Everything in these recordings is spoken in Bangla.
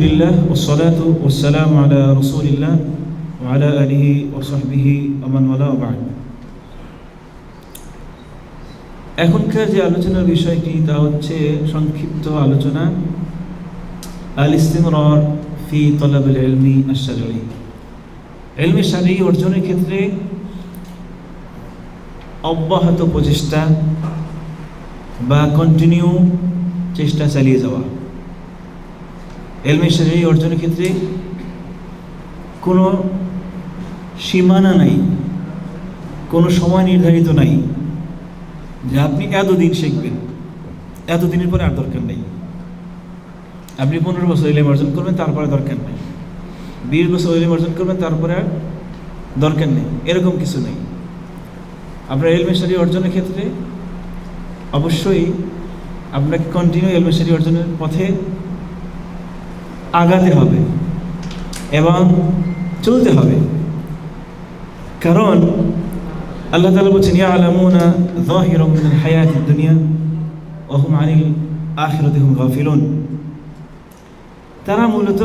আলহামদুলিল্লাহ ওয়াসসালাতু ওয়াসসালামু আলা রাসূলিল্লাহ ওয়া আলা আলিহি ওয়া সাহবিহি ওয়া মান ওয়ালা ওয়া বা'দ। এখনকার যে আলোচনার বিষয়টি তা হচ্ছে সংক্ষিপ্ত আলোচনা আল ইস্তিমরার ফি তলাবিল ইলমি আশ-শারঈ। ইলমে শারঈ অর্জনের ক্ষেত্রে অব্যাহত প্রচেষ্টা বা কন্টিনিউ চেষ্টা চালিয়ে যাওয়া। ইলমে শারঈ অর্জনের ক্ষেত্রে কোনো সীমানা নাই, কোনো সময় নির্ধারিত নাই যে আপনি এতদিন শিখবেন, এতদিনের পরে আর দরকার নেই। আপনি 15 বছর ইলম অর্জন করবেন, তারপরে দরকার নেই। 20 বছর ইলম অর্জন করবেন, তারপরে আর দরকার নেই, এরকম কিছু নেই। আপনার ইলমে শারঈ অর্জনের ক্ষেত্রে অবশ্যই আপনাকে কন্টিনিউ ইলমে শারঈ অর্জনের পথে আগাতে হবে এবং চলতে হবে। কারণ আল্লাহ তাআলা বলেছেন, ইয়ালামুনা যাহিরাম মিনাল হায়াতিদ দুনিয়া ওয়া হুম আনিল আখিরাতি হুম গাফিলুন। তারা মূলত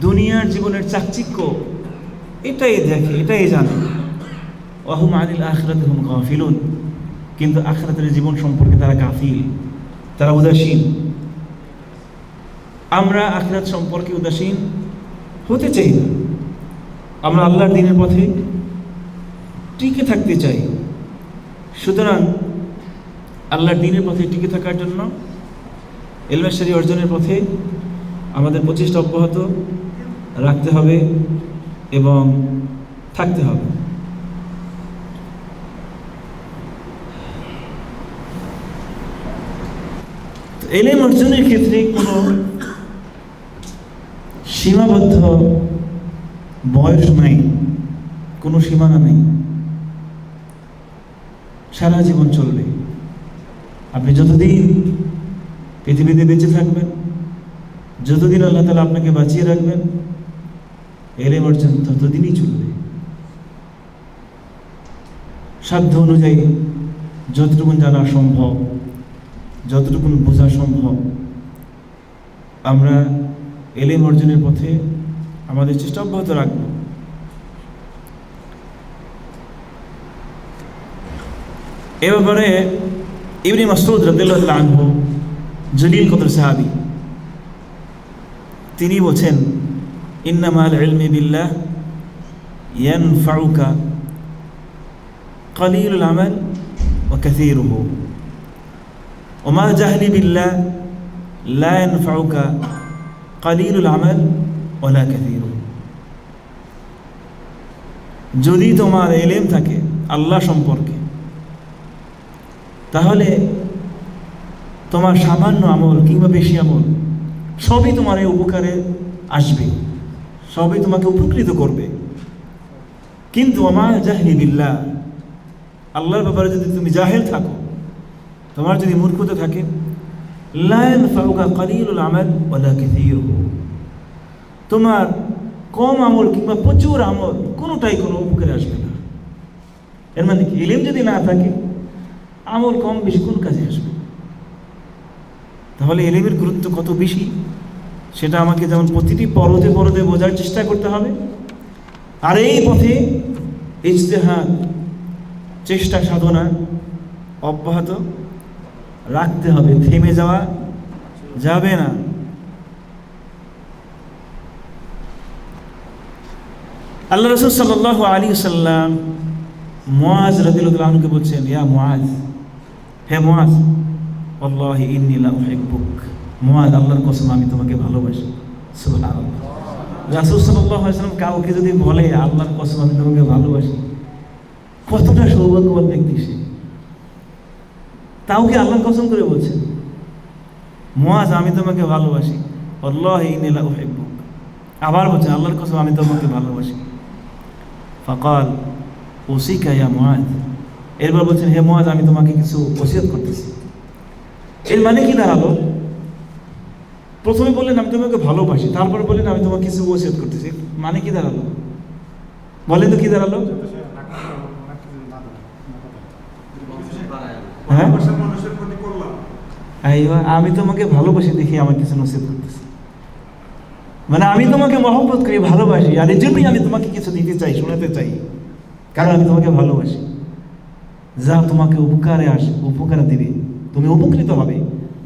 দুনিয়ার জীবনের চাকচিক্য এটাই দেখে, এটাই জানে। ওয়া হুম আনিল আখিরাতি হুম গাফিলুন, কিন্তু আখিরাতের জীবন সম্পর্কে তারা গাফিল, তারা উদাসীন। আমরা আখিরাত সম্পর্কে উদাসীন হতে চাই না। আমরা আল্লাহর দ্বীনের পথে টিকে থাকতে চাই। সুতরাং আল্লাহর দ্বীনের পথে টিকে থাকার জন্য ইলমে শারঈ অর্জনের পথে আমাদের প্রচেষ্টা অব্যাহত রাখতে হবে এবং থাকতে হবে। ইলম অর্জনের ক্ষেত্রে কোনো সীমাবদ্ধ বয়স নাই, কোনো সীমানা নেই, সারা জীবন চলবে। আপনি যতদিন পৃথিবীতে বেঁচে থাকবেন, যতদিন আল্লাহ তাআলা আপনাকে বাঁচিয়ে রাখবেন, ইলম অর্জন ততদিনই চলবে। সাধ্য অনুযায়ী যতটুকু জানা সম্ভব, যতটুকু বোঝা সম্ভব, আমরা ইলম অর্জনের পথে আমাদের চেষ্টা অব্যাহত রাখব। এ ব্যাপারে ইবনে মাসউদ রাদিয়াল্লাহু তাআলা আনহু, জলিল কদর সাহাবী, তিনি বলেন, ইন্নামাল ইলমি বিল্লাহ ইয়ানফাউকা কলিলুল আমাল ওয়া কাসীরুহু ওয়া মা জাহলি বিল্লাহ লা ইয়ানফাউকা কলিলুল আমাল ওয়া লা কাসীরুহু। যদি তোমার ইলম থাকে আল্লাহ সম্পর্কে, তাহলে তোমার সামান্য আমল কিংবা বেশি আমল সবই তোমার এই উপকারে আসবে, সবই তোমাকে উপকৃত করবে। কিন্তু ওমা জাহলি বিল্লাহ, আল্লাহর ব্যাপারে যদি তুমি জাহেল থাকো, তোমার যদি মূর্খতা থাকে, লা ইয়ানফাউকা কলিলুল আমাল ওয়া লা কাসীরুহু, তোমার কম আমল কিংবা প্রচুর আমল কোনোটাই কোনো উপকারে আসবে না। এর মানে কি, ইলম যদি না থাকে আমল কম বেশি কোন কাজে আসবে? তাহলে ইলমের গুরুত্ব কত বেশি সেটা আমাকে যেমন প্রতিটি পরতে পরতে বোঝার চেষ্টা করতে হবে, আর এই পথে ইজতিহাদ, চেষ্টা সাধনা অব্যাহত রাখতে হবে, থেমে যাওয়া যাবে না। আল্লাহ রাসূল সাল্লাল্লাহু আলাইহি ওয়াসাল্লাম মুআজ রাদিয়াল্লাহু আনহুকে বলছেন, ইয়া মুআজ, হে মুআজ, আল্লাহি ইন্নী লা উহিব্বুক। মুআজ, আল্লাহর কসম আমি তোমাকে ভালোবাসি। সুবহানাল্লাহ। রাসূল সাল্লাল্লাহু আলাইহি ওয়াসাল্লাম কাউকে যদি বলে আল্লাহর কসম আমি তোমাকে ভালোবাসি, কতটা সৌভাগ্যবান ব্যক্তি সে। তাও কি আল্লাহর কসম করে বলছেন, মুআজ আমি তোমাকে ভালোবাসি, আল্লাহি ইন্নী লা উহিব্বুক। আবার বলছেন, আল্লাহর কসম আমি তোমাকে ভালোবাসি। ফাকাল ওসিকা ইয়া মুআজ। এরপর বলছেন, হে মুআজ, আমি তোমাকে কিছু ওসিয়ত করতেছি। এর মানে কি দাঁড়ালো? প্রথমে বললেন আমি তোমাকে ভালোবাসি, তারপর বললেন আমি তোমাকে কিছু ওসিয়ত করতেছি। মানে কি দাঁড়ালো? বলেন তো কি দাঁড়ালো? হ্যাঁ, আমি তোমাকে ভালোবাসি দেখি আমার কিছু নসিহত করতেছি। মানে আমি তোমাকে মহব্বত করি, ভালোবাসি, আর এই জন্যই আমি তোমাকে কিছু দিতে চাই, শোনাতে চাই, কারণ আমি তোমাকে ভালোবাসি। যা তোমাকে উপকারে দিবে, তুমি উপকৃত হবে।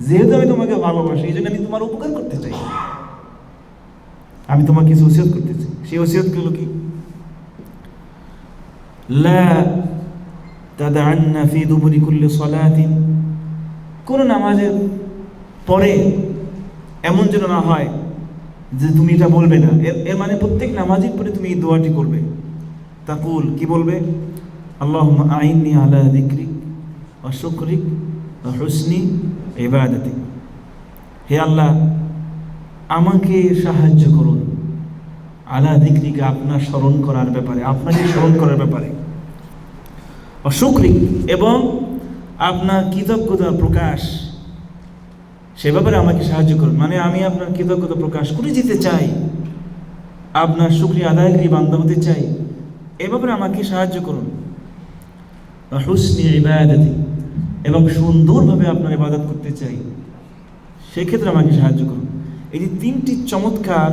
যেহেতু আমি তোমাকে ভালোবাসি, এই জন্য আমি তোমার উপকার করতে চাই, আমি তোমাকে কিছু ওসিয়ত করতে চাই। সেই ওসিয়ত গুলো কি? লা তাদআন্না ফি দুবুরি কুল্লি সালাতিন, কোন নামাজের পরে এমন যেন না হয় যে তুমি এটা বলবে না। এর মানে প্রত্যেক নামাজের পরে তুমি এই দোয়াটি করবে। তাকুল, কি বলবে? আল্লাহুম্মা আইন্নি আলা যিকরিক ওয়া শুকরিক ওয়া হুসনি ইবাদাতিক। হে আল্লাহ, আমাকে সাহায্য করুন আলা যিকরিকা, আপনার স্মরণ করার ব্যাপারে, আপনাকে স্মরণ করার ব্যাপারে, ওয়া শুকরিক, এবং আপনার কৃতজ্ঞতার প্রকাশ, সে ব্যাপারে আমাকে সাহায্য করুন। মানে আমি আপনার কৃতজ্ঞতা প্রকাশ করে যেতে চাই, আপনার শুকরিয়া আদায়কারী বান্দা হতে চাই, এ ব্যাপারে আমাকে সাহায্য করুন। হুসনি ইবাদাতি, এবং সুন্দরভাবে আপনার ইবাদত করতে চাই, সেক্ষেত্রে আমাকে সাহায্য করুন। এই যে তিনটি চমৎকার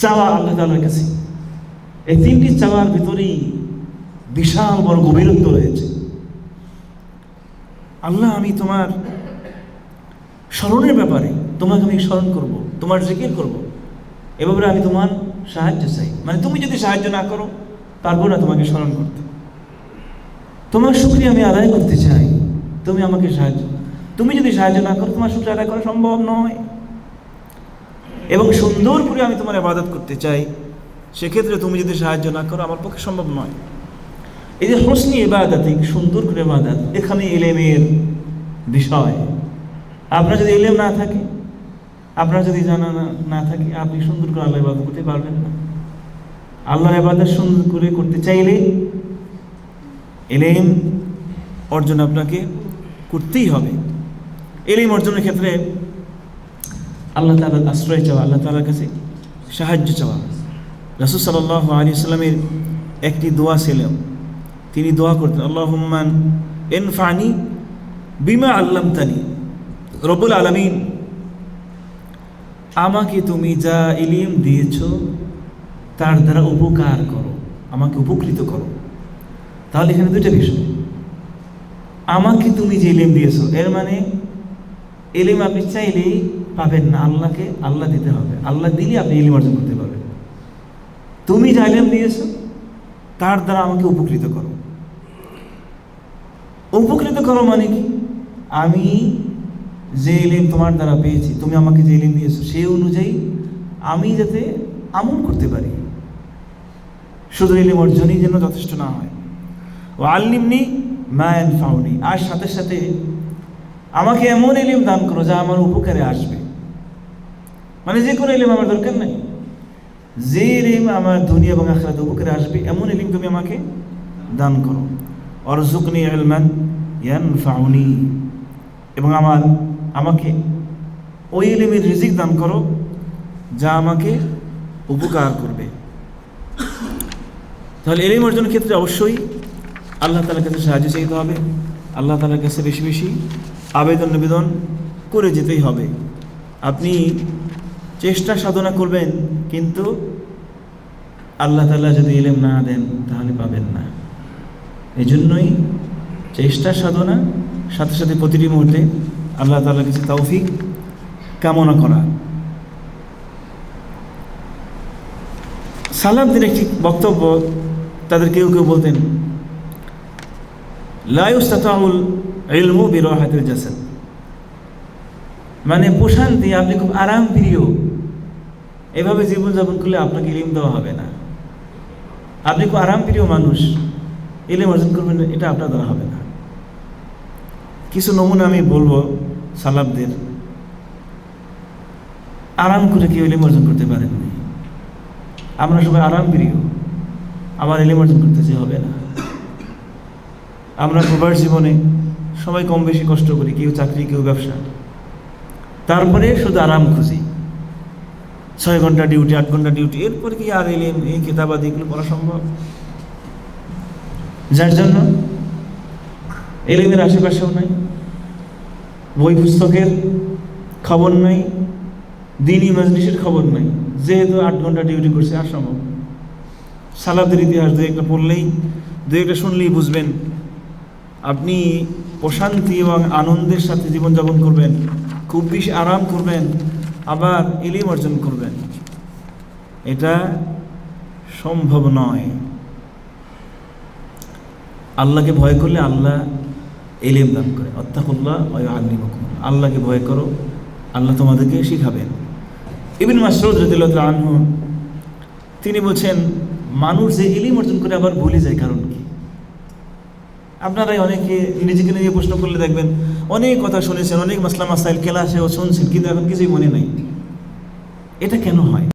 চাওয়া আল্লাহ তাআলার কাছে, এই তিনটি চাওয়ার ভিতরেই বিশাল বড় গভীরত্ব রয়েছে। আল্লাহ, আমি তোমার স্মরণের ব্যাপারে তোমাকে আমি স্মরণ করব, তোমার জিকির করব, এ ব্যাপারে আমি তোমার সাহায্য চাই। মানে তুমি যদি সাহায্য না করো, পারবো না তোমাকে স্মরণ করতে। তোমার শুকরিয়া আমি আদায় করতে চাই, তুমি আমাকে সাহায্য, তুমি যদি সাহায্য না করো, তোমার শুকরিয়া আদায় করা সম্ভব নয়। এবং সুন্দর করে আমি তোমার ইবাদত করতে চাই, সেক্ষেত্রে তুমি যদি সাহায্য না করো, আমার পক্ষে সম্ভব নয়। এই যে হুসনি ইবাদাতি, সুন্দর করে ইবাদত, এখানে ইলমের বিষয়। আপনার যদি ইলম না থাকে, আপনার যদি জানা না থাকে, আপনি সুন্দর করে আল্লাহ ইবাদত করতে পারবেন না। আল্লাহর ইবাদত সুন্দর করে করতে চাইলে ইলম অর্জন আপনাকে করতেই হবে। ইলম অর্জনের ক্ষেত্রে আল্লাহ তাআলার আশ্রয় চাওয়া, আল্লাহ তাআলার কাছে সাহায্য চাওয়া। রাসূল সাল্লাল্লাহু আলাইহি ওয়াসাল্লামের একটি দোয়া ছিল, তিনি দোয়া করতেন, আল্লাহুম্মা ইনফানি বিমা আল্লামতানি, রব্বুল আলামিন, আমাকে তুমি যা ইলম দিয়েছ তার দ্বারা উপকার করো, আমাকে উপকৃত করো। তাহলে এখানে দুইটা বিষয়, আমাকে তুমি যে ইলম দিয়েছো, এর মানে ইলম আপনি চাইলেই পাবেন না, আল্লাহকে আল্লাহ দিতে হবে, আল্লাহ দিলে আপনি ইলম অর্জন করতে পারবেন। তুমি যে ইলম দিয়েছো তার দ্বারা আমাকে উপকৃত করো। উপকৃত করো মানে কি? আমি যে ইলম তোমার দ্বারা পেয়েছি, তুমি আমাকে যে ইলম দিয়েছো, সেই অনুযায়ী আমি যাতে আমল করতে পারি। শুধু ইলম অর্জনই যেন যথেষ্ট না হয়। ও আল্লিমনি মা ইয়ানফাউনি, আর সাথে সাথে আমাকে এমন ইলম দান করো যা আমার উপকারে আসবে। মানে যে কোনো ইলম আমার দরকার নাই, যে ইলম আমার দুনিয়া এবং আখিরাতে উপকারে আসবে, এমন ইলম তুমি আমাকে দান করো। ওয়ারযুকনি ইলমান ইয়ানফাউনি, এবং আমাকে ওই ইলমের রিজিক দান করো যা আমাকে উপকার করবে। তাহলে ইলম অর্জনের ক্ষেত্রে অবশ্যই আল্লাহ তাআলার কাছে সাহায্য চাইতে হবে, আল্লাহ তাআলার কাছে বেশি বেশি আবেদন নিবেদন করে যেতেই হবে। আপনি চেষ্টা সাধনা করবেন, কিন্তু আল্লাহ তাআলা যদি ইলম না দেন তাহলে পাবেন না। এই জন্যই চেষ্টা সাধনা, সাথে সাথে প্রতিটি মুহূর্তে আল্লাহ তাআলার কাছে তৌফিক কামনা করা। সালাফদের একটি বক্তব্য, তাদের কেউ কেউ বলতেন, লা ইউস্তাতাউল ইলমু বিরাহাতিল জাসাদ, মানে প্রশান্তি, আপনি খুব আরাম প্রিয়, এভাবে জীবনযাপন করলে আপনাকে ইলম দেওয়া হবে না। আপনি খুব আরাম প্রিয় মানুষ, ইলম অর্জন করবেন, এটা আপনার দ্বারা হবে না। কিছু নমুনা আমি বলবো সালাফদের, আরাম করে কেউ ইলম অর্জন করতে পারেননি। আমরা সবাই আরাম প্রিয়, আবার ইলম অর্জন করতে যে হবে না। আমরা প্রবাস জীবনে সবাই কম বেশি কষ্ট করি, কেউ চাকরি, কেউ ব্যবসা, তারপরে শুধু আরাম খুঁজি। 6 ঘন্টা ডিউটি, 8 ঘন্টা ডিউটি, এরপরে কি আর ইলম, এই কিতাবাদি এগুলো পড়া সম্ভব? যার জন্য ইলমের আশেপাশেও নাই, বই পুস্তকের খবর নাই, দিনই মাজলিসের খবর নাই, যেহেতু 8 ঘন্টা ডিউটি করছে আর সম্ভব। সালাদের ইতিহাস দু একটা পড়লেই, দু একটা শুনলেই বুঝবেন আপনি প্রশান্তি এবং আনন্দের সাথে জীবনযাপন করবেন, খুব বেশি আরাম করবেন, আবার ইলম অর্জন করবেন। এটা সম্ভব নয়। আল্লাহকে ভয় করলে আল্লাহ ইলম দান করে। আত্তাকুল্লাহ ওয়া ইউআল্লিমুকুম, আল্লাহকে ভয় করো, আল্লাহ তোমাদেরকে শিখাবেন। ইবনে মাসউদ রাদিয়াল্লাহু তাআলা আনহু তিনি বলছেন, মানুষ যে ইলম অর্জন করে আবার ভুলে যায়, কারণ কি? আপনারাই অনেকে নিজেকে নিজে প্রশ্ন করলে দেখবেন অনেক কথা শুনেছেন, অনেক মাসলা মাসাইল ক্লাসেও শুনছেন, কিন্তু এখন কিছুই মনে নাই। এটা কেন হয়?